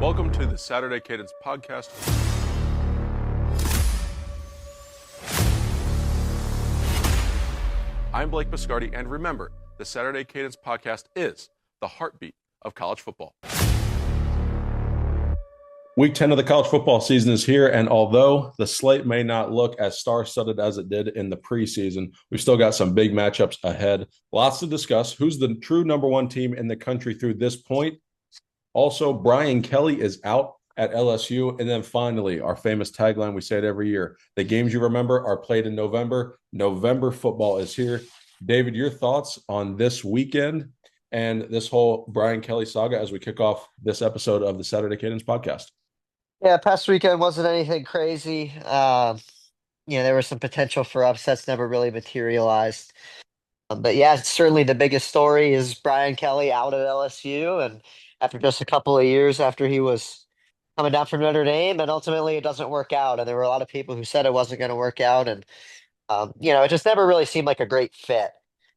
Welcome to the Saturday Cadence podcast. I'm Blake Biscardi, and remember, the Saturday Cadence podcast is the heartbeat of college football. Week 10 of the college football season is here, and although the slate may not look as star-studded as it did in the preseason, we've still got some big matchups ahead. Lots to discuss. Who's the true number one team in the country through this point? Also, Brian Kelly is out at LSU. And then finally, our famous tagline, we say it every year, the games you remember are played in November. November football is here. David, your thoughts on this weekend and this whole Brian Kelly saga as we kick off this episode of the Saturday Cadence podcast? Yeah, past weekend wasn't anything crazy. There was some potential for upsets, never really materialized. But yeah, certainly the biggest story is Brian Kelly out at LSU, and after just a couple of years after he was coming down from Notre Dame, and ultimately it doesn't work out. And there were a lot of people who said it wasn't going to work out, and it just never really seemed like a great fit.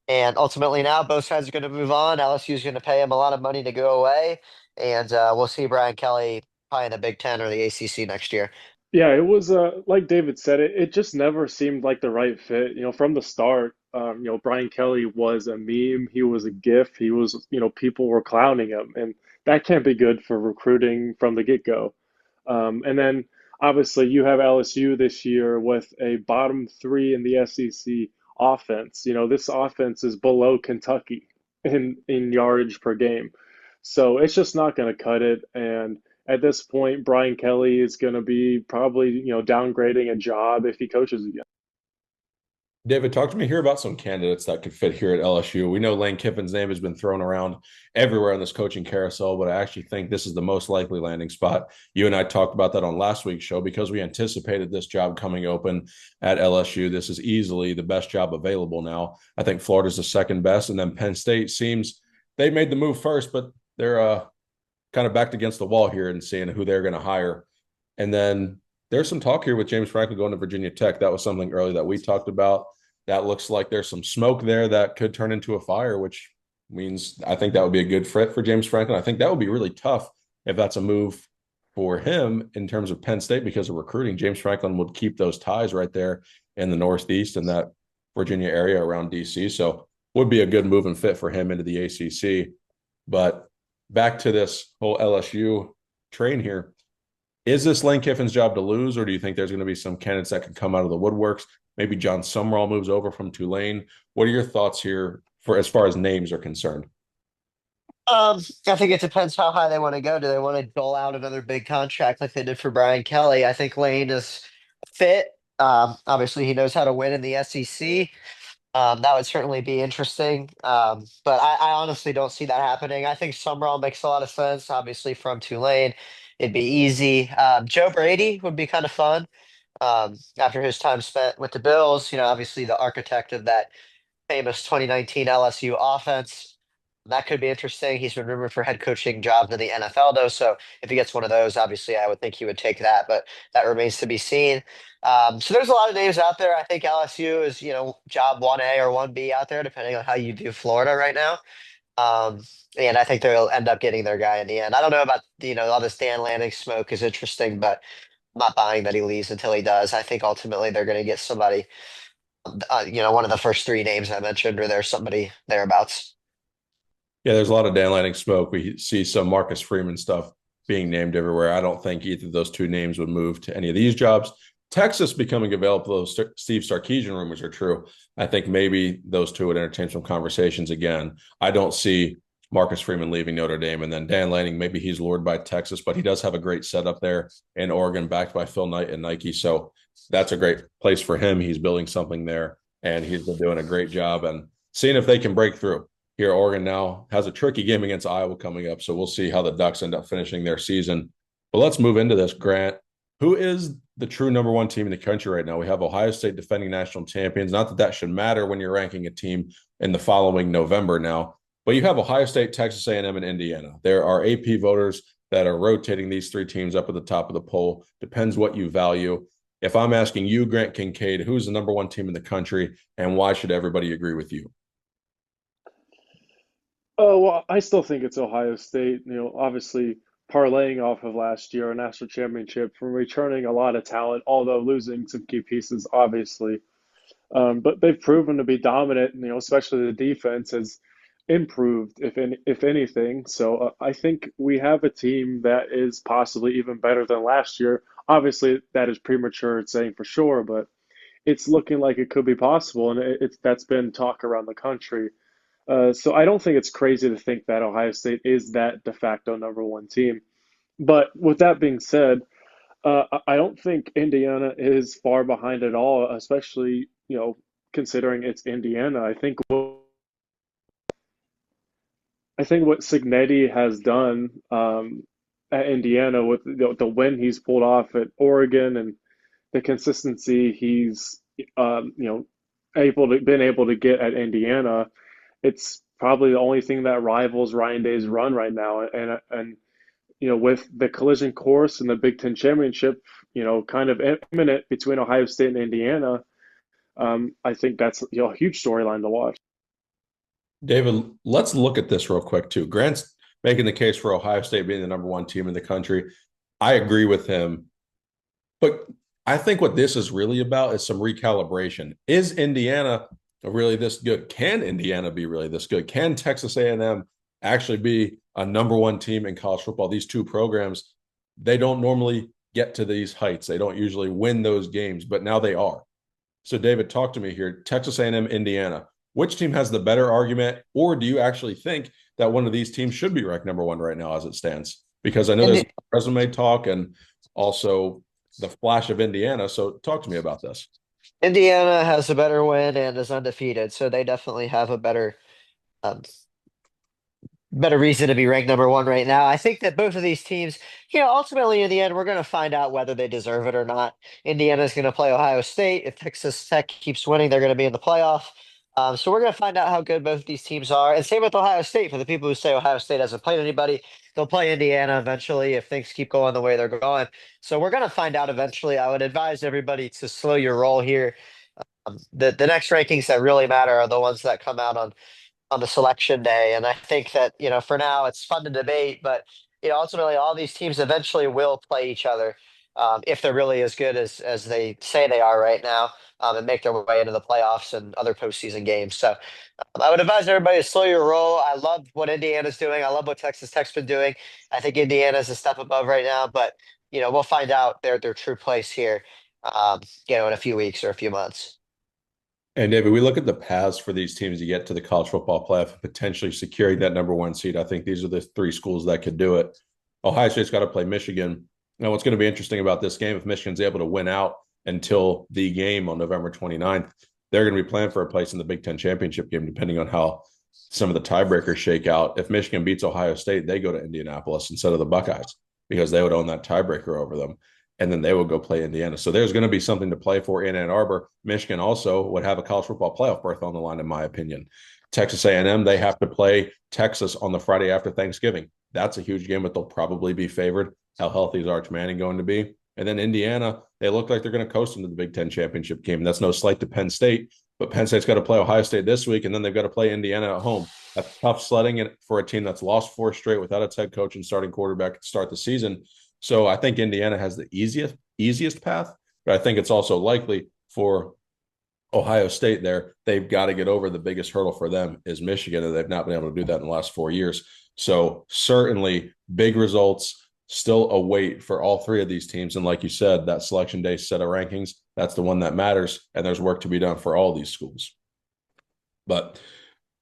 And ultimately now both sides are going to move on. LSU is going to pay him a lot of money to go away, and we'll see Brian Kelly probably in the Big Ten or the ACC next year. Yeah, it was like David said, it just never seemed like the right fit. From the start, Brian Kelly was a meme, he was a GIF, he was, people were clowning him, and that can't be good for recruiting from the get-go. And then obviously you have LSU this year with a bottom three in the SEC offense. This offense is below Kentucky in yardage per game. So it's just not going to cut it. And at this point, Brian Kelly is going to be probably, downgrading a job if he coaches again. David, talk to me here about some candidates that could fit here at LSU. We know Lane Kiffin's name has been thrown around everywhere in this coaching carousel, but I actually think this is the most likely landing spot. You and I talked about that on last week's show because we anticipated this job coming open at LSU. This is easily the best job available now. I think Florida's the second best, and then Penn State seems they made the move first, but they're kind of backed against the wall here and seeing who they're going to hire. And then there's some talk here with James Franklin going to Virginia Tech. That was something early that we talked about. That looks like there's some smoke there that could turn into a fire, which means I think that would be a good fit for James Franklin. I think that would be really tough if that's a move for him in terms of Penn State because of recruiting. James Franklin would keep those ties right there in the Northeast and that Virginia area around DC. So would be a good move and fit for him into the ACC. But back to this whole LSU train here. Is this Lane Kiffin's job to lose, or do you think there's going to be some candidates that can come out of the woodworks? Maybe John Sumrall moves over from Tulane. What are your thoughts here for as far as names are concerned? I think it depends how high they want to go. Do they want to dole out another big contract like they did for Brian Kelly? I think Lane is fit. Obviously, he knows how to win in the SEC. That would certainly be interesting. But I honestly don't see that happening. I think Sumrall makes a lot of sense, obviously, from Tulane. It'd be easy. Joe Brady would be kind of fun after his time spent with the Bills. Obviously, the architect of that famous 2019 LSU offense. That could be interesting. He's been rumored for head coaching jobs in the NFL, though. So if he gets one of those, obviously, I would think he would take that. But that remains to be seen. So there's a lot of names out there. I think LSU is, job 1A or 1B out there, depending on how you view Florida right now. And I think they'll end up getting their guy in the end. I don't know about, all this Dan Lanning smoke is interesting, but I'm not buying that he leaves until he does. I think ultimately they're going to get somebody, one of the first three names I mentioned, or there's somebody thereabouts. Yeah, there's a lot of Dan Lanning smoke. We see some Marcus Freeman stuff being named everywhere. I don't think either of those two names would move to any of these jobs. Texas becoming available, those Steve Sarkisian rumors are true. I think maybe those two would entertain some conversations again. I don't see Marcus Freeman leaving Notre Dame, and then Dan Lanning, maybe he's lured by Texas, but he does have a great setup there in Oregon, backed by Phil Knight and Nike. So that's a great place for him. He's building something there, and he's been doing a great job and seeing if they can break through. Here, Oregon now has a tricky game against Iowa coming up, so we'll see how the Ducks end up finishing their season. But let's move into this, Grant. Who is the true number one team in the country right now? We have Ohio State defending national champions. Not that that should matter when you're ranking a team in the following November now, but you have Ohio State, Texas A&M, and Indiana. There are AP voters that are rotating these three teams up at the top of the poll. Depends what you value. If I'm asking you, Grant Kincaid, who's the number one team in the country, and why should everybody agree with you? Oh, well, I still think it's Ohio State. Obviously parlaying off of last year, a national championship, from returning a lot of talent, although losing some key pieces, obviously. But they've proven to be dominant, especially the defense has improved, if anything. So I think we have a team that is possibly even better than last year. Obviously, that is premature saying for sure, but it's looking like it could be possible, and that's been talk around the country. So I don't think it's crazy to think that Ohio State is that de facto number one team. But with that being said, I don't think Indiana is far behind at all, especially, considering it's Indiana. I think what Signetti has done at Indiana with the win he's pulled off at Oregon and the consistency he's been able to get at Indiana, it's probably the only thing that rivals Ryan Day's run right now. And with the collision course and the Big Ten championship, kind of imminent between Ohio State and Indiana, I think that's a huge storyline to watch. David, let's look at this real quick too. Grant's making the case for Ohio State being the number one team in the country. I agree with him, but I think what this is really about is some recalibration. Is Indiana really this good? Can Indiana be really this good? Can Texas A&M actually be a number one team in college football? These two programs, they don't normally get to these heights. They don't usually win those games, but now they are. So, David, talk to me here. Texas A&M, Indiana. Which team has the better argument, or do you actually think that one of these teams should be ranked number one right now as it stands? Because I know there's resume talk and also the flash of Indiana. So talk to me about this. Indiana has a better win and is undefeated, so they definitely have a um, better reason to be ranked number one right now. I think that both of these teams, ultimately in the end, we're going to find out whether they deserve it or not. Indiana's going to play Ohio State. If Texas Tech keeps winning, they're going to be in the playoff. So we're going to find out how good both of these teams are. And same with Ohio State. For the people who say Ohio State hasn't played anybody, they'll play Indiana eventually if things keep going the way they're going. So we're going to find out eventually. I would advise everybody to slow your roll here. The next rankings that really matter are the ones that come out on the selection day. And I think that, for now it's fun to debate, but ultimately all these teams eventually will play each other if they're really as good as they say they are right now, and make their way into the playoffs and other postseason games. So I would advise everybody to slow your roll. I love what Indiana's doing. I love what Texas Tech's been doing. I think Indiana's a step above right now, but we'll find out their true place here, in a few weeks or a few months. And David, we look at the paths for these teams to get to the college football playoff and potentially securing that number one seed. I think these are the three schools that could do it. Ohio State's got to play Michigan. Now, what's going to be interesting about this game, if Michigan's able to win out until the game on November 29th, they're going to be playing for a place in the Big Ten championship game, depending on how some of the tiebreakers shake out. If Michigan beats Ohio State, they go to Indianapolis instead of the Buckeyes because they would own that tiebreaker over them. And then they will go play Indiana. So there's going to be something to play for in Ann Arbor. Michigan also would have a college football playoff berth on the line, in my opinion. Texas A&M, they have to play Texas on the Friday after Thanksgiving. That's a huge game, but they'll probably be favored. How healthy is Arch Manning going to be? And then Indiana, they look like they're going to coast into the Big Ten championship game. That's no slight to Penn State, but Penn State's got to play Ohio State this week, and then they've got to play Indiana at home. That's tough sledding for a team that's lost four straight without its head coach and starting quarterback to start the season. So I think Indiana has the easiest path, but I think it's also likely for Ohio State there. They've got to get over the biggest hurdle for them is Michigan, and they've not been able to do that in the last 4 years. So certainly big results, still a wait for all three of these teams. And like you said, that selection day set of rankings, that's the one that matters, and there's work to be done for all these schools. But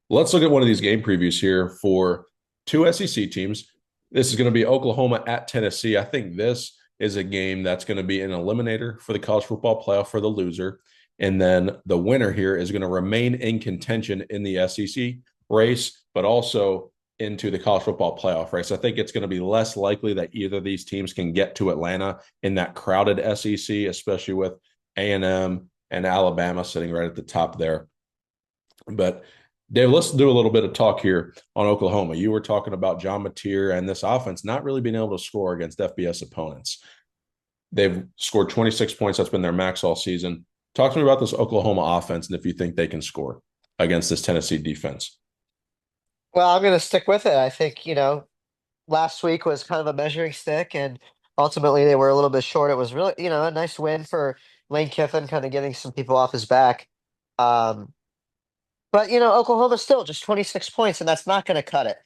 let's look at one of these game previews here for two SEC teams. This is going to be Oklahoma at Tennessee. I think this is a game that's going to be an eliminator for the college football playoff for the loser. And then the winner here is going to remain in contention in the SEC race, but also into the college football playoff race. I think it's going to be less likely that either of these teams can get to Atlanta in that crowded SEC, especially with A&M and Alabama sitting right at the top there. But Dave, let's do a little bit of talk here on Oklahoma. You were talking about John Mateer and this offense not really being able to score against FBS opponents. They've scored 26 points. That's been their max all season. Talk to me about this Oklahoma offense and if you think they can score against this Tennessee defense. Well, I'm going to stick with it. I think, last week was kind of a measuring stick, and ultimately they were a little bit short. It was really, a nice win for Lane Kiffin, kind of getting some people off his back. Um, but Oklahoma still just 26 points, and that's not going to cut it.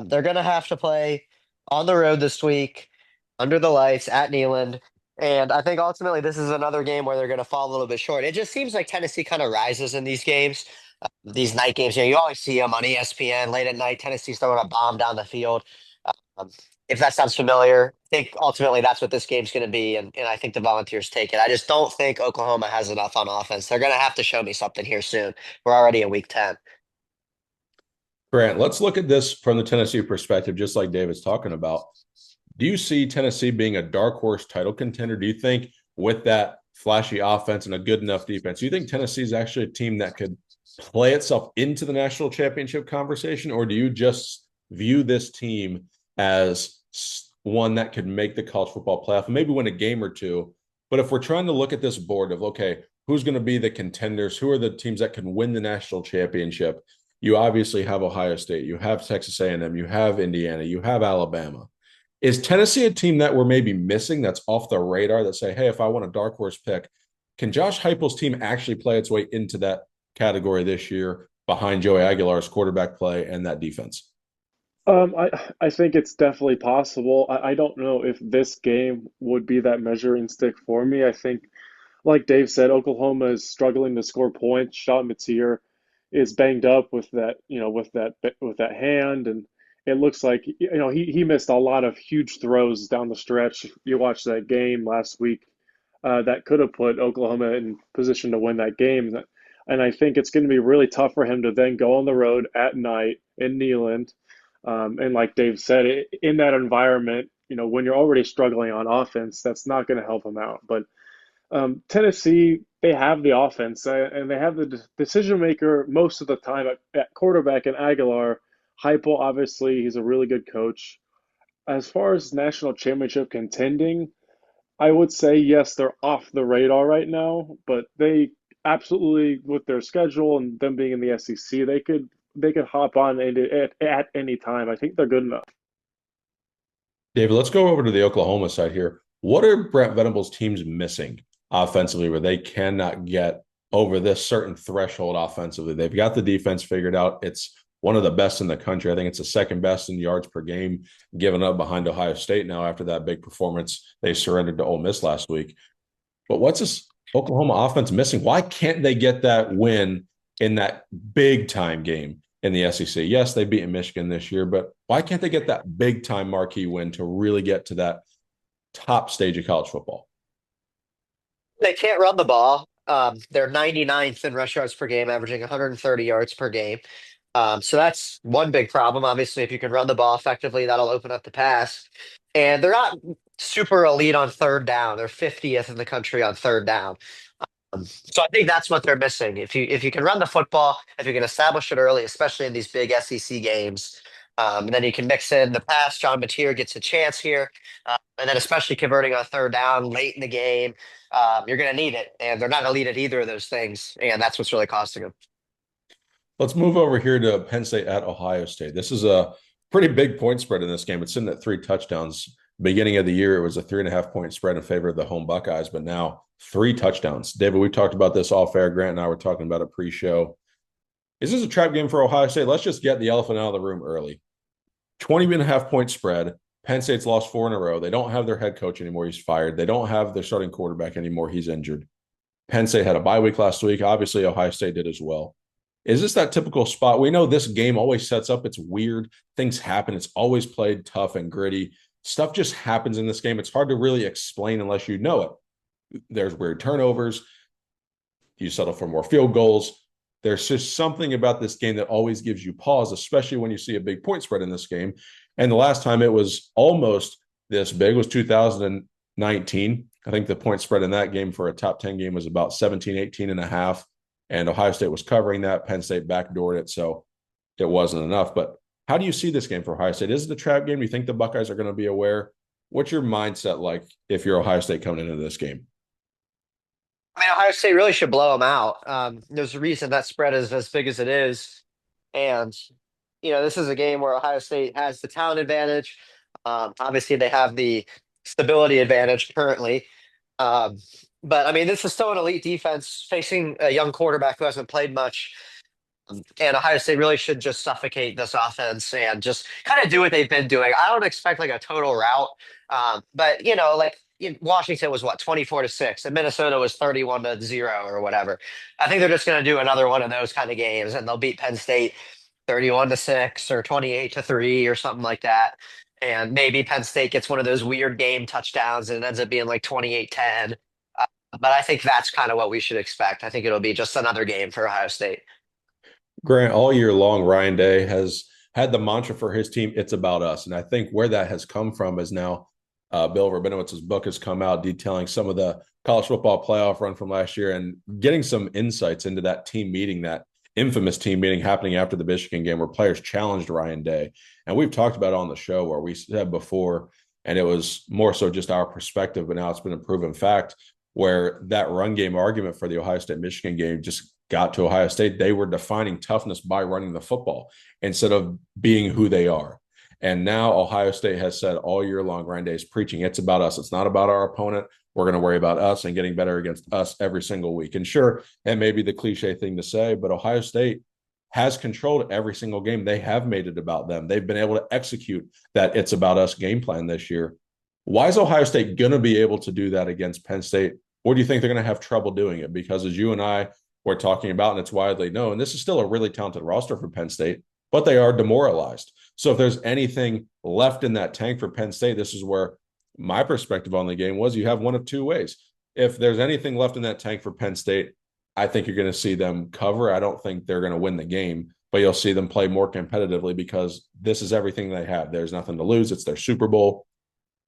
They're going to have to play on the road this week, under the lights at Neyland. And I think ultimately this is another game where they're going to fall a little bit short. It just seems like Tennessee kind of rises in these games, these night games. You always see them on ESPN late at night. Tennessee's throwing a bomb down the field. Um, if that sounds familiar, I think ultimately that's what this game's going to be, and I think the Volunteers take it. I just don't think Oklahoma has enough on offense. They're going to have to show me something here soon. We're already in week 10. Grant, let's look at this from the Tennessee perspective, just like David's talking about. Do you see Tennessee being a dark horse title contender? Do you think with that flashy offense and a good enough defense, do you think Tennessee is actually a team that could play itself into the national championship conversation? Or do you just view this team as one that could make the college football playoff and maybe win a game or two? But if we're trying to look at this board of, okay, who's going to be the contenders? Who are the teams that can win the national championship? You obviously have Ohio State, you have Texas A&M, you have Indiana, you have Alabama. Is Tennessee a team that we're maybe missing that's off the radar that say, hey, if I want a dark horse pick, can Josh Heupel's team actually play its way into that category this year behind Joey Aguilar's quarterback play and that defense? I think it's definitely possible. I don't know if this game would be that measuring stick for me. I think, like Dave said, Oklahoma is struggling to score points. Sean Mateer is banged up with that, with that hand, and it looks like he missed a lot of huge throws down the stretch. You watched that game last week, that could have put Oklahoma in position to win that game, and I think it's going to be really tough for him to then go on the road at night in Neyland, and like Dave said, in that environment, when you're already struggling on offense, that's not going to help him out. But Tennessee, they have the offense, and they have the decision maker most of the time at quarterback and Aguilar. Heupel, obviously, he's a really good coach. As far as national championship contending, I would say yes, they're off the radar right now, but they absolutely, with their schedule and them being in the SEC, they could hop on at any time. I think they're good enough. David, let's go over to the Oklahoma side here. What are Brent Venables' teams missing offensively where they cannot get over this certain threshold offensively? They've got the defense figured out. It's one of the best in the country. I think it's the second best in yards per game, given up behind Ohio State now after that big performance they surrendered to Ole Miss last week. But what's this Oklahoma offense missing? Why can't they get that win in that big time game in the SEC? Yes, they beat Michigan this year, but why can't they get that big time marquee win to really get to that top stage of college football? They can't run the ball. They're 99th in rush yards per game, averaging 130 yards per game. So that's one big problem. Obviously, if you can run the ball effectively, that'll open up the pass. And they're not super elite on third down. They're 50th in the country on third down. So I think that's what they're missing. If you can run the football, if you can establish it early, especially in these big SEC games, and then you can mix in the pass. John Mateer gets a chance here, and then especially converting on third down late in the game, you're going to need it. And they're not elite at either of those things, and that's what's really costing them. Let's move over here to Penn State at Ohio State. This is a pretty big point spread in this game. It's sitting at 3 touchdowns. Beginning of the year, it was a 3.5 point spread in favor of the home Buckeyes, but now 3 touchdowns. David, we talked about this off air. Grant and I were talking about it pre-show. Is this a trap game for Ohio State? Let's just get the elephant out of the room early. 20.5 point spread. Penn State's lost 4 in a row. They don't have their head coach anymore. He's fired. They don't have their starting quarterback anymore. He's injured. Penn State had a bye week last week. Obviously, Ohio State did as well. Is this that typical spot? We know this game always sets up. It's weird. Things happen. It's always played tough and gritty. Stuff just happens in this game. It's hard to really explain unless you know it. There's weird turnovers. You settle for more field goals. There's just something about this game that always gives you pause, especially when you see a big point spread in this game. And the last time it was almost this big was 2019. I think the point spread in that game for a top 10 game was about 17, 18 and a half. And Ohio State was covering that. Penn State backdoored it, so it wasn't enough. But how do you see this game for Ohio State? Is it a trap game? Do you think the Buckeyes are going to be aware? What's your mindset like if you're Ohio State coming into this game? I mean, Ohio State really should blow them out. There's a reason that spread is as big as it is. And this is a game where Ohio State has the talent advantage. Obviously, they have the stability advantage currently. Um, but I mean, this is still an elite defense facing a young quarterback who hasn't played much. And Ohio State really should just suffocate this offense and just kind of do what they've been doing. I don't expect like a total rout, but like Washington was what 24-6, and Minnesota was 31-0 or whatever. I think they're just going to do another one of those kind of games, and they'll beat Penn State 31-6 or 28-3 or something like that. And maybe Penn State gets one of those weird game touchdowns and it ends up being like 28-10. But I think that's kind of what we should expect. I think it'll be just another game for Ohio State. Grant, all year long, Ryan Day has had the mantra for his team, it's about us. And I think where that has come from is now Bill Rabinowitz's book has come out detailing some of the college football playoff run from last year and getting some insights into that team meeting, that infamous team meeting happening after the Michigan game where players challenged Ryan Day. And we've talked about it on the show where we said before, and it was more so just our perspective, but now it's been a proven fact where that run game argument for the Ohio State Michigan game just got to Ohio State. They were defining toughness by running the football instead of being who they are. And now Ohio State has said all year long, Ryan Day is preaching, it's about us. It's not about our opponent. We're going to worry about us and getting better against us every single week. And sure, that may be the cliche thing to say, but Ohio State has controlled every single game. They have made it about them. They've been able to execute that it's about us game plan this year. Why is Ohio State going to be able to do that against Penn State? Or do you think they're going to have trouble doing it? Because as you and I were talking about, and it's widely known, this is still a really talented roster for Penn State, but they are demoralized. So if there's anything left in that tank for Penn State, this is where my perspective on the game was you have one of two ways. If there's anything left in that tank for Penn State, I think you're going to see them cover. I don't think they're going to win the game, but you'll see them play more competitively because this is everything they have. There's nothing to lose. It's their Super Bowl.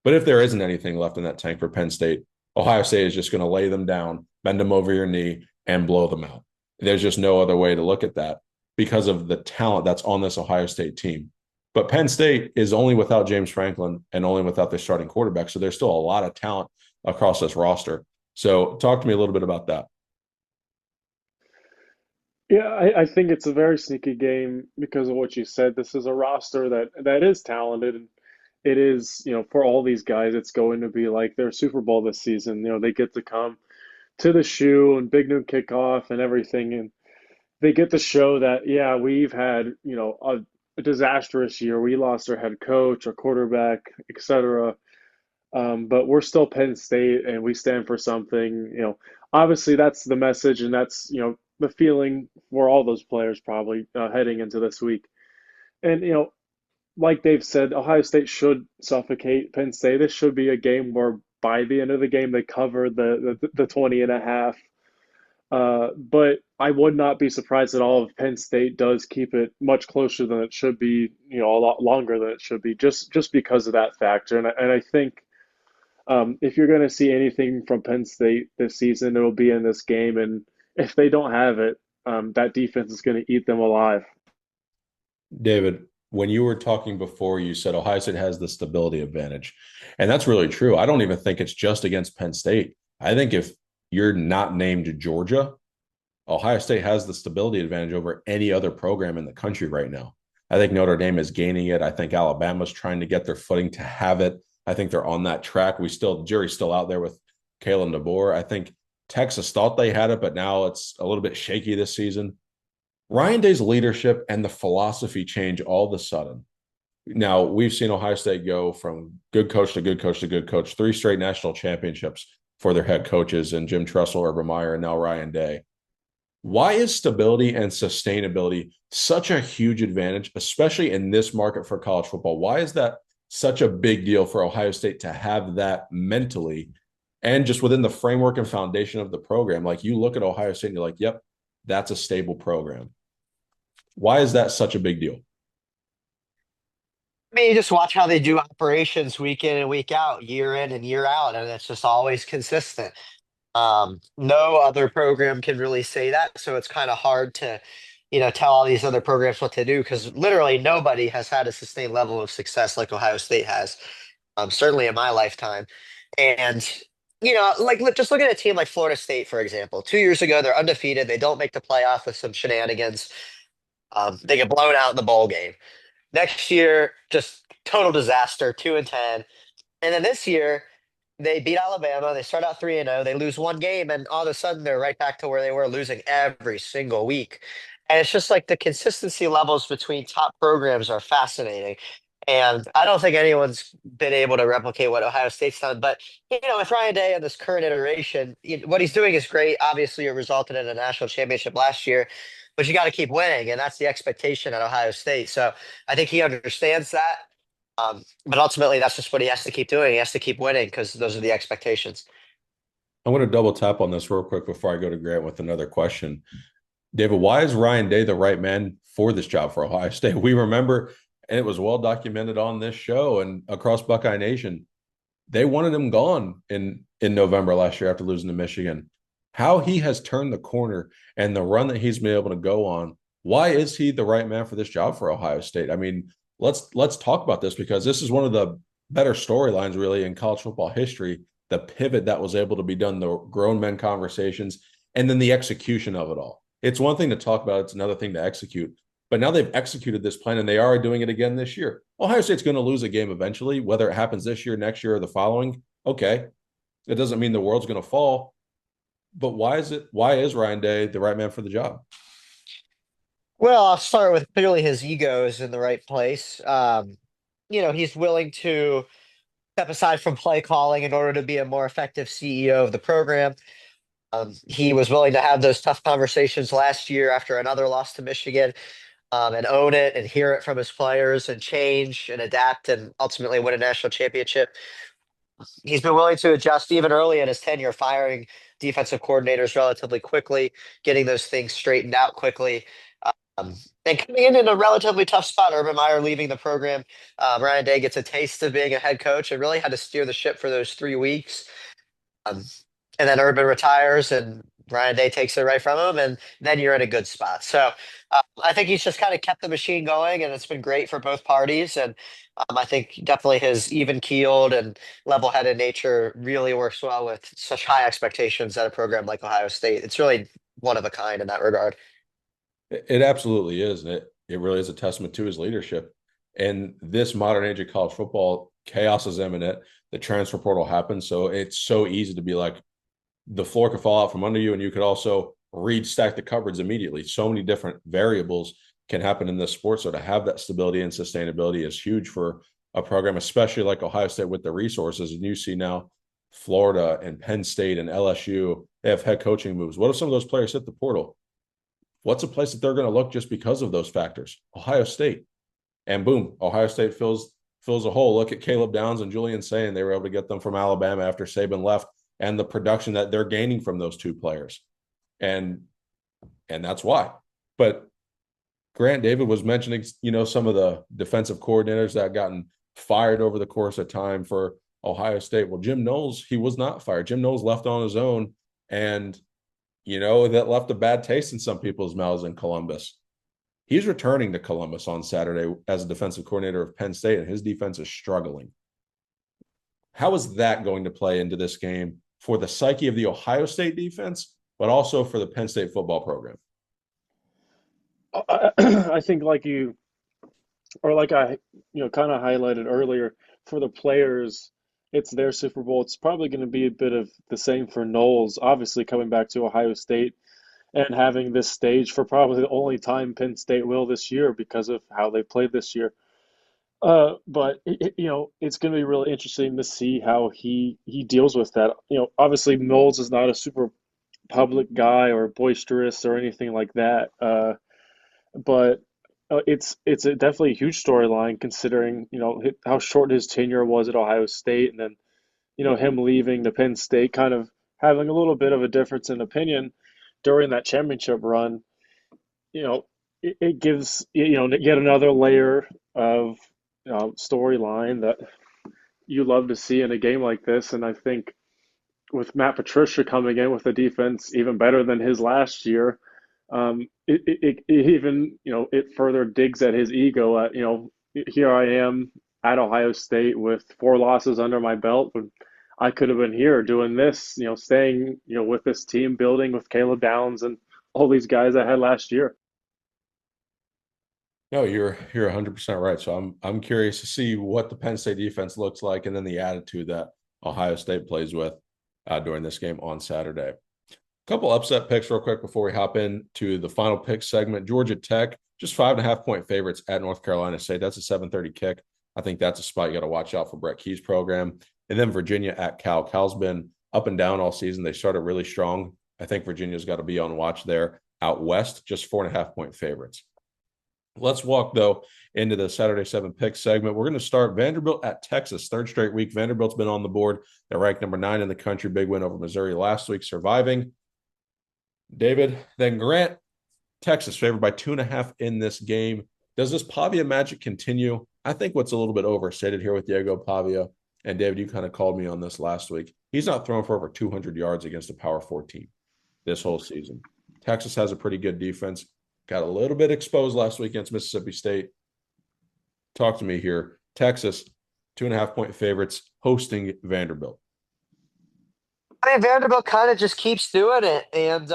But if there isn't anything left in that tank for Penn State, Ohio State is just going to lay them down, bend them over your knee, and blow them out. There's just no other way to look at that because of the talent that's on this Ohio State team. But Penn State is only without James Franklin and only without their starting quarterback. So there's still a lot of talent across this roster. So talk to me a little bit about that. Yeah, I think it's a very sneaky game because of what you said. This is a roster that is talented, and it is, for all these guys, it's going to be like their Super Bowl this season. They get to come to the shoe and big noon kickoff and everything, and they get to show that, yeah, we've had, a disastrous year. We lost our head coach, our quarterback, etc. But we're still Penn State and we stand for something. Obviously that's the message and that's, the feeling for all those players probably heading into this week. And, like Dave said, Ohio State should suffocate Penn State. This should be a game where by the end of the game they cover the 20 and a half. But I would not be surprised at all if Penn State does keep it much closer than it should be, a lot longer than it should be, just because of that factor. And I think if you're going to see anything from Penn State this season, it'll be in this game. And if they don't have it, that defense is going to eat them alive. David, when you were talking before, you said Ohio State has the stability advantage. And that's really true. I don't even think it's just against Penn State. I think if you're not named Georgia, Ohio State has the stability advantage over any other program in the country right now. I think Notre Dame is gaining it. I think Alabama's trying to get their footing to have it. I think they're on that track. Jury's still out there with Kalen DeBoer. I think Texas thought they had it, but now it's a little bit shaky this season. Ryan Day's leadership and the philosophy change all of a sudden. Now, we've seen Ohio State go from good coach to good coach to good coach, 3 straight national championships for their head coaches and Jim Tressel, Urban Meyer, and now Ryan Day. Why is stability and sustainability such a huge advantage, especially in this market for college football? Why is that such a big deal for Ohio State to have that mentally and just within the framework and foundation of the program? Like you look at Ohio State and you're like, yep, that's a stable program. Why is that such a big deal? I mean, you just watch how they do operations week in and week out, year in and year out, and it's just always consistent. No other program can really say that, so it's kind of hard to, tell all these other programs what to do because literally nobody has had a sustained level of success like Ohio State has, certainly in my lifetime. And like just look at a team like Florida State, for example. 2 years ago, they're undefeated. They don't make the playoff with some shenanigans. They get blown out in the bowl game. Next year, just total disaster, 2-10. And then this year, they beat Alabama. They start out 3-0. They lose one game, and all of a sudden they're right back to where they were, losing every single week. And it's just like the consistency levels between top programs are fascinating. And I don't think anyone's been able to replicate what Ohio State's done. But with Ryan Day and this current iteration, what he's doing is great. Obviously, it resulted in a national championship last year, but you got to keep winning, and that's the expectation at Ohio State. So I think he understands that. But ultimately, that's just what he has to keep doing. He has to keep winning because those are the expectations. I want to double tap on this real quick before I go to Grant with another question. David, why is Ryan Day the right man for this job for Ohio State? We remember, and it was well documented on this show and across Buckeye Nation, they wanted him gone in November last year after losing to Michigan. How he has turned the corner and the run that he's been able to go on. Why is he the right man for this job for Ohio State? I mean, let's talk about this because this is one of the better storylines really in college football history. The pivot that was able to be done, the grown men conversations, and then the execution of it all. It's one thing to talk about, it's another thing to execute. But now they've executed this plan and they are doing it again this year. Ohio State's going to lose a game eventually, whether it happens this year, next year, or the following. Okay. It doesn't mean the world's going to fall. But why is Ryan Day the right man for the job? Well, I'll start with clearly his ego is in the right place. He's willing to step aside from play calling in order to be a more effective CEO of the program. He was willing to have those tough conversations last year after another loss to Michigan, and own it and hear it from his players and change and adapt and ultimately win a national championship. He's been willing to adjust even early in his tenure, firing defensive coordinators relatively quickly, getting those things straightened out quickly. Um, and coming in a relatively tough spot, Urban Meyer leaving the program, Ryan Day gets a taste of being a head coach and really had to steer the ship for those 3 weeks. Um, and then Urban retires and Ryan Day takes it right from him, and then you're in a good spot. So I think he's just kind of kept the machine going, and it's been great for both parties. And I think definitely his even keeled and level headed nature really works well with such high expectations at a program like Ohio State. It's really one of a kind in that regard. It absolutely is. And it really is a testament to his leadership. And this modern age of college football, chaos is imminent. The transfer portal happens. So it's so easy to be like, the floor could fall out from under you, and you could also stack the cupboards immediately. So many different variables can happen in this sport. So to have that stability and sustainability is huge for a program, especially like Ohio State with the resources. And you see now Florida and Penn State and LSU, they have head coaching moves. What if some of those players hit the portal? What's a place that they're going to look just because of those factors? Ohio State. And boom, Ohio State fills a hole. Look at Caleb Downs and Julian Sayin. They were able to get them from Alabama after Saban left, and the production that they're gaining from those two players. And that's why. But Grant, David was mentioning, some of the defensive coordinators that gotten fired over the course of time for Ohio State. Well, Jim Knowles, he was not fired. Jim Knowles left on his own, and that left a bad taste in some people's mouths in Columbus. He's returning to Columbus on Saturday as a defensive coordinator of Penn State, and his defense is struggling. How is that going to play into this game for the psyche of the Ohio State defense, but also for the Penn State football program? I think like you, or like I, kind of highlighted earlier, for the players, it's their Super Bowl. It's probably going to be a bit of the same for Knowles, obviously coming back to Ohio State and having this stage for probably the only time Penn State will this year because of how they played this year. But it's going to be really interesting to see how he deals with that. Obviously Knowles is not a super public guy or boisterous or anything like that. But it's definitely a huge storyline considering how short his tenure was at Ohio State, and then him leaving to Penn State, kind of having a little bit of a difference in opinion during that championship run. It gives yet another layer of storyline that you love to see in a game like this. And I think with Matt Patricia coming in with a defense even better than his last year, it even it further digs at his ego. At here I am at Ohio State with 4 losses under my belt, but I could have been here doing this, staying with this team, building with Caleb Downs and all these guys I had last year. No, you're 100% right. So I'm curious to see what the Penn State defense looks like, and then the attitude that Ohio State plays with during this game on Saturday. Couple upset picks real quick before we hop into the final pick segment. Georgia Tech, just 5.5-point favorites at North Carolina State. That's a 7:30 kick. I think that's a spot you got to watch out for Brett Key's program. And then Virginia at Cal. Cal's been up and down all season. They started really strong. I think Virginia's got to be on watch there. Out west, just 4.5-point favorites. Let's walk, though, into the Saturday 7 pick segment. We're going to start Vanderbilt at Texas, third straight week. Vanderbilt's been on the board. They're ranked number 9 in the country. Big win over Missouri last week, surviving. David, then Grant, Texas favored by 2.5 in this game. Does this Pavia magic continue? I think what's a little bit overstated here with Diego Pavia, and David, you kind of called me on this last week. He's not thrown for over 200 yards against a Power 4 team this whole season. Texas has a pretty good defense. Got a little bit exposed last week against Mississippi State. Talk to me here. Texas, 2.5-point favorites hosting Vanderbilt. I mean, Vanderbilt kind of just keeps doing it, and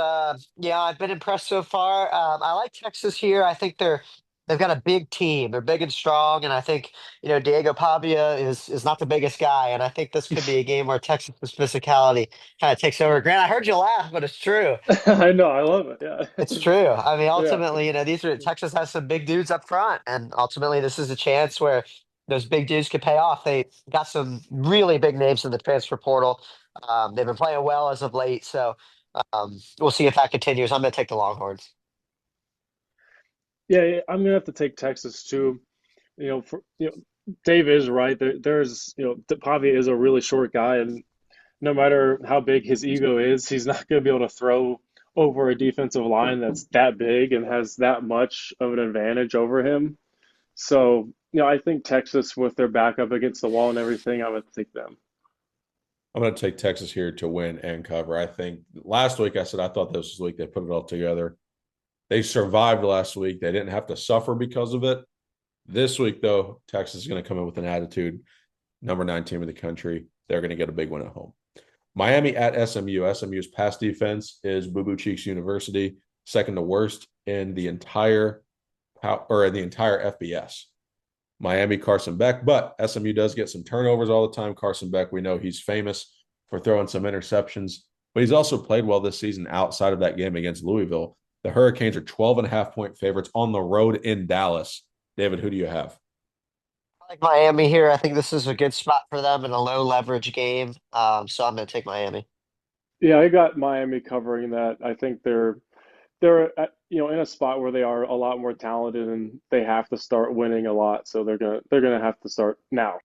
yeah, I've been impressed so far. I like Texas here. I think they've got a big team. They're big and strong, and I think Diego Pavia is not the biggest guy, and I think this could be a game where Texas's physicality kind of takes over. Grant, I heard you laugh, but it's true. I know, I love it. Yeah. It's true. I mean, Yeah. ultimately, these are Texas has some big dudes up front, and ultimately, this is a chance where those big dudes could pay off. They got some really big names in the transfer portal. They've been playing well as of late, so we'll see if that continues. I'm going to take the Longhorns. Yeah, yeah, I'm gonna have to take Texas too. Dave is right. There's Pavia is a really short guy, and no matter how big his ego is, he's not gonna be able to throw over a defensive line that's that big and has that much of an advantage over him. So, I think Texas with their back up against the wall and everything, I would take them. I'm going to take Texas here to win and cover. I think last week I said I thought this was the week they put it all together. They survived last week. They didn't have to suffer because of it. This week, though, Texas is going to come in with an attitude. Number 9 team in the country. They're going to get a big win at home. Miami at SMU. SMU's pass defense is Boo Boo Cheeks University, second to worst in the entire FBS. Miami, Carson Beck, but SMU does get some turnovers all the time. Carson Beck, we know he's famous for throwing some interceptions, but he's also played well this season outside of that game against Louisville. The Hurricanes are 12.5-point favorites on the road in Dallas. David, who do you have? I like Miami here. I think this is a good spot for them in a low leverage game. So I'm going to take Miami. Yeah, I got Miami covering that. I think they're in a spot where they are a lot more talented and they have to start winning a lot. So they're gonna have to start now.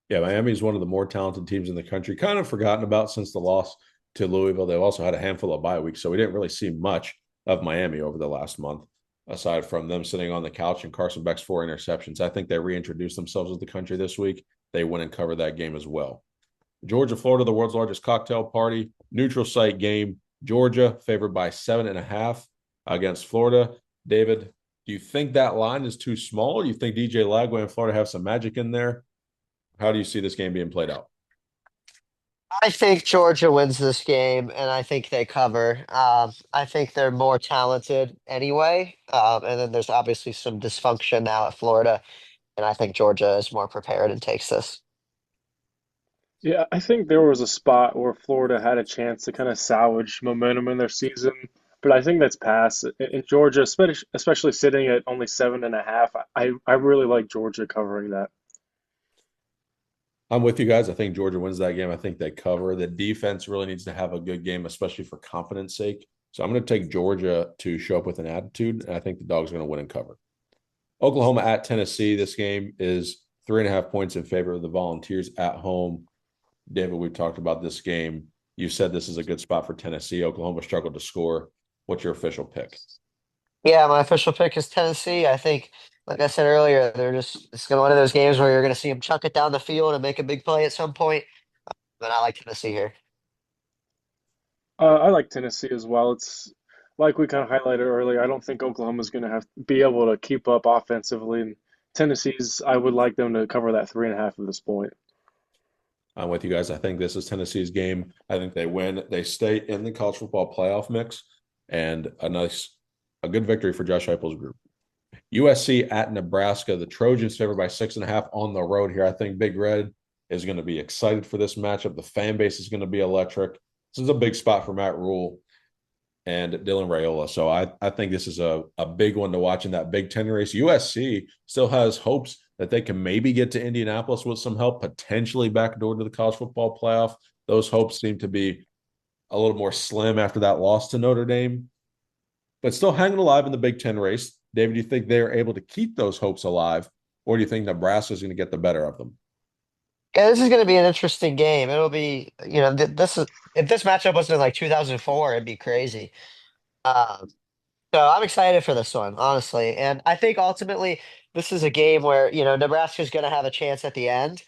Yeah, Miami is one of the more talented teams in the country, kind of forgotten about since the loss to Louisville. They've also had a handful of bye weeks, so we didn't really see much of Miami over the last month, aside from them sitting on the couch and Carson Beck's 4 interceptions. I think they reintroduced themselves as the country this week. They went and covered that game as well. Georgia, Florida, the world's largest cocktail party, neutral site game. Georgia favored by 7.5 against Florida. David, do you think that line is too small? Do you think DJ Lagway and Florida have some magic in there? How do you see this game being played out? I think Georgia wins this game, and I think they cover. I think they're more talented anyway. And then there's obviously some dysfunction now at Florida, and I think Georgia is more prepared and takes this. Yeah, I think there was a spot where Florida had a chance to kind of salvage momentum in their season, but I think that's past. In Georgia, especially sitting at only 7.5, I really like Georgia covering that. I'm with you guys. I think Georgia wins that game. I think they cover. The defense really needs to have a good game, especially for confidence sake. So I'm going to take Georgia to show up with an attitude, and I think the Dogs are going to win and cover. Oklahoma at Tennessee. This game is 3.5 points in favor of the Volunteers at home. David, we've talked about this game. You said this is a good spot for Tennessee. Oklahoma struggled to score. What's your official pick? Yeah, my official pick is Tennessee. I think, like I said earlier, it's going to one of those games where you're going to see them chuck it down the field and make a big play at some point. But I like Tennessee here. I like Tennessee as well. It's like we kind of highlighted earlier. I don't think Oklahoma's going to have be able to keep up offensively, and Tennessee's. I would like them to cover that 3.5 at this point. I'm with you guys. I think this is Tennessee's game. I think they win. They stay in the college football playoff mix, and a good victory for Josh Heupel's group. USC at Nebraska. The Trojans favored by 6.5 on the road here. I think Big Red is going to be excited for this matchup. The fan base is going to be electric. This is a big spot for Matt Rule and Dylan Raiola. So I think this is a big one to watch in that Big Ten race. USC still has hopes that they can maybe get to Indianapolis with some help, potentially backdoor to the college football playoff. Those hopes seem to be a little more slim after that loss to Notre Dame, but still hanging alive in the Big Ten race. David, do you think they're able to keep those hopes alive, or do you think Nebraska is going to get the better of them? Yeah, this is going to be an interesting game. It'll be, this is if this matchup was in like 2004, it'd be crazy. Um, so I'm excited for this one, honestly, and I think ultimately this is a game where Nebraska's going to have a chance at the end.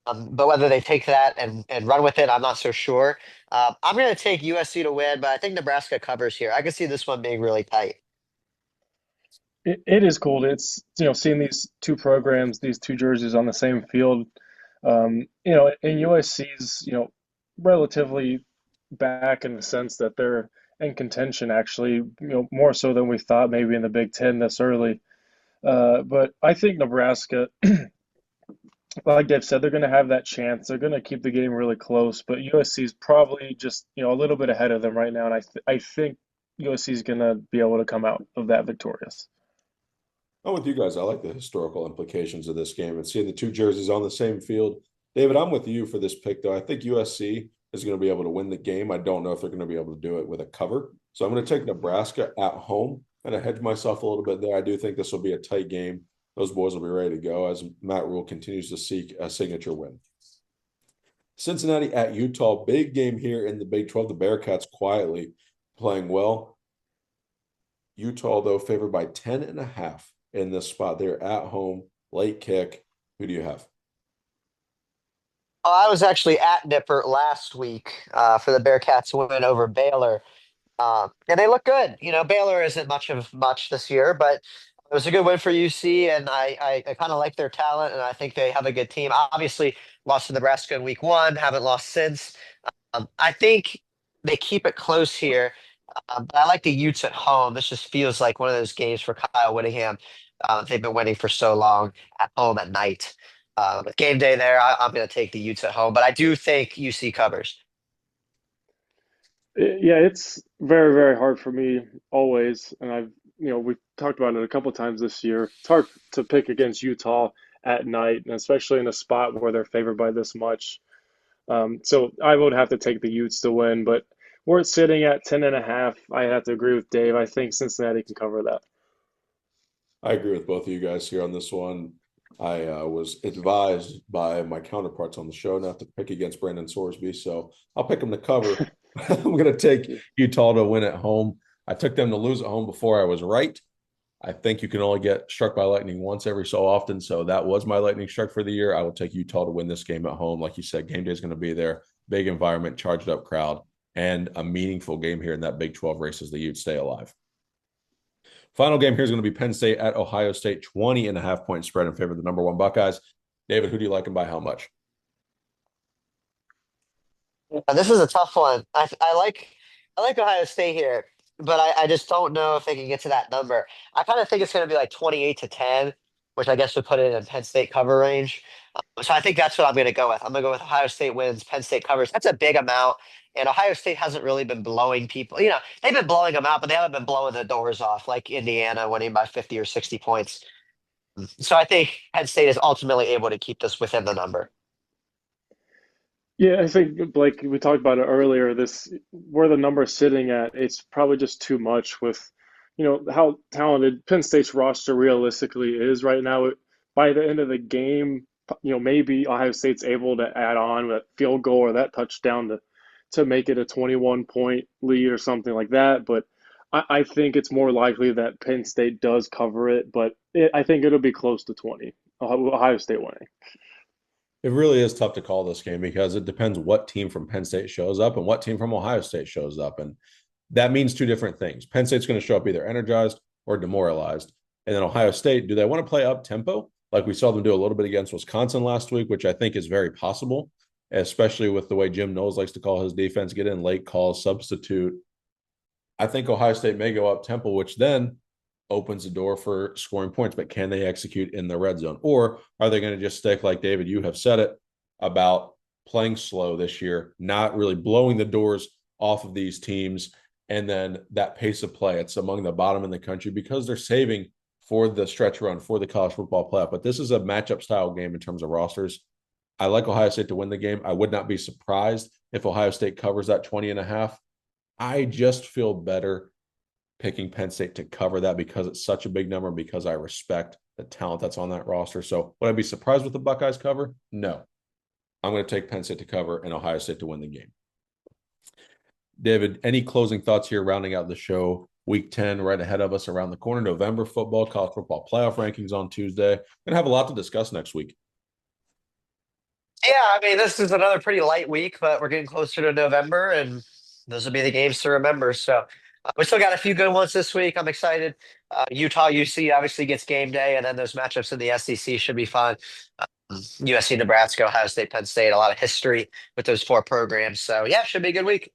But whether they take that and run with it, I'm not so sure. I'm going to take USC to win, but I think Nebraska covers here. I can see this one being really tight. It is cool. It's seeing these two programs, these two jerseys on the same field. And USC's relatively back in the sense that they're in contention actually, more so than we thought maybe in the Big Ten this early. But I think Nebraska, like Dave said, they're going to have that chance. They're going to keep the game really close, but USC is probably just a little bit ahead of them right now, and I think USC is going to be able to come out of that victorious. I'm with you guys. I like the historical implications of this game and seeing the two jerseys on the same field. David, I'm with you for this pick, though. I think USC is going to be able to win the game. I don't know if they're going to be able to do it with a cover. So I'm going to take Nebraska at home and I hedge myself a little bit there. I do think this will be a tight game. Those boys will be ready to go as Matt Rule continues to seek a signature win. Cincinnati at Utah. Big game here in the Big 12. The Bearcats quietly playing well. Utah, though, favored by 10.5 in this spot. They're at home, late kick. Who do you have? I was actually at Nippert last week for the Bearcats win over Baylor. And they look good. Baylor isn't much this year, but it was a good win for UC, and I kind of like their talent, and I think they have a good team. Obviously, lost to Nebraska in week one, haven't lost since. I think they keep it close here, but I like the Utes at home. This just feels like one of those games for Kyle Whittingham. They've been winning for so long at home at night. With game day there, I'm going to take the Utes at home, but I do think UC covers. Yeah, it's very, very hard for me always, and we've talked about it a couple times this year. It's hard to pick against Utah at night, and especially in a spot where they're favored by this much. So I would have to take the Utes to win, but where it's sitting at 10.5, I have to agree with Dave. I think Cincinnati can cover that. I agree with both of you guys here on this one. I was advised by my counterparts on the show not to pick against Brandon Sorsby, so I'll pick them to cover. I'm going to take Utah to win at home. I took them to lose at home before I was right. I think you can only get struck by lightning once every so often, so that was my lightning strike for the year. I will take Utah to win this game at home. Like you said, game day is going to be there. Big environment, charged up crowd, and a meaningful game here in that Big 12 race as the Utes stay alive. Final game here is going to be Penn State at Ohio State, 20.5-point spread in favor of the number one Buckeyes. David, who do you like and by how much? This is a tough one. I like Ohio State here, but I just don't know if they can get to that number. I kind of think it's going to be like 28-10, which I guess would put it in Penn State cover range. So I think that's what I'm going to go with. I'm going to go with Ohio State wins, Penn State covers. That's a big amount. And Ohio State hasn't really been blowing people. They've been blowing them out, but they haven't been blowing the doors off like Indiana winning by 50 or 60 points. So I think Penn State is ultimately able to keep this within the number. Yeah, I think like we talked about it earlier, this where the number's sitting at, it's probably just too much with, how talented Penn State's roster realistically is right now. By the end of the game, maybe Ohio State's able to add on that field goal or that touchdown to make it a 21-point lead or something like that. But I think it's more likely that Penn State does cover it, but I think it'll be close to 20, Ohio State winning. It really is tough to call this game because it depends what team from Penn State shows up and what team from Ohio State shows up. And that means two different things. Penn State's going to show up either energized or demoralized. And then Ohio State, do they want to play up tempo like we saw them do a little bit against Wisconsin last week, which I think is very possible, especially with the way Jim Knowles likes to call his defense, get in late calls, substitute. I think Ohio State may go up tempo, which then opens the door for scoring points, but can they execute in the red zone? Or are they going to just stick, like David, you have said it, about playing slow this year, not really blowing the doors off of these teams, and then that pace of play, it's among the bottom in the country because they're saving for the stretch run for the college football playoff. But this is a matchup style game in terms of rosters. I like Ohio State to win the game. I would not be surprised if Ohio State covers that 20.5. I just feel better picking Penn State to cover that because it's such a big number, because I respect the talent that's on that roster. So would I be surprised with the Buckeyes cover? No. I'm going to take Penn State to cover and Ohio State to win the game. David, any closing thoughts here rounding out the show? Week 10 right ahead of us around the corner. November football, college football playoff rankings on Tuesday. Going to have a lot to discuss next week. Yeah, I mean, this is another pretty light week, but we're getting closer to November, and those will be the games to remember. So we still got a few good ones this week. I'm excited. Utah, UC obviously gets game day, and then those matchups in the SEC should be fun. USC, Nebraska, Ohio State, Penn State, a lot of history with those four programs. So yeah, should be a good week.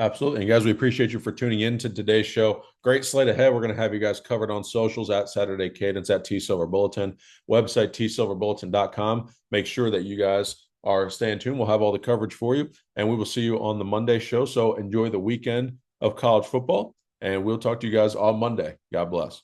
Absolutely. And guys, we appreciate you for tuning in to today's show. Great slate ahead. We're going to have you guys covered on socials at Saturday Cadence, at T Silver Bulletin, website tsilverbulletin.com. Make sure that you guys are staying tuned. We'll have all the coverage for you, and we will see you on the Monday show. So enjoy the weekend of college football, and we'll talk to you guys on Monday. God bless.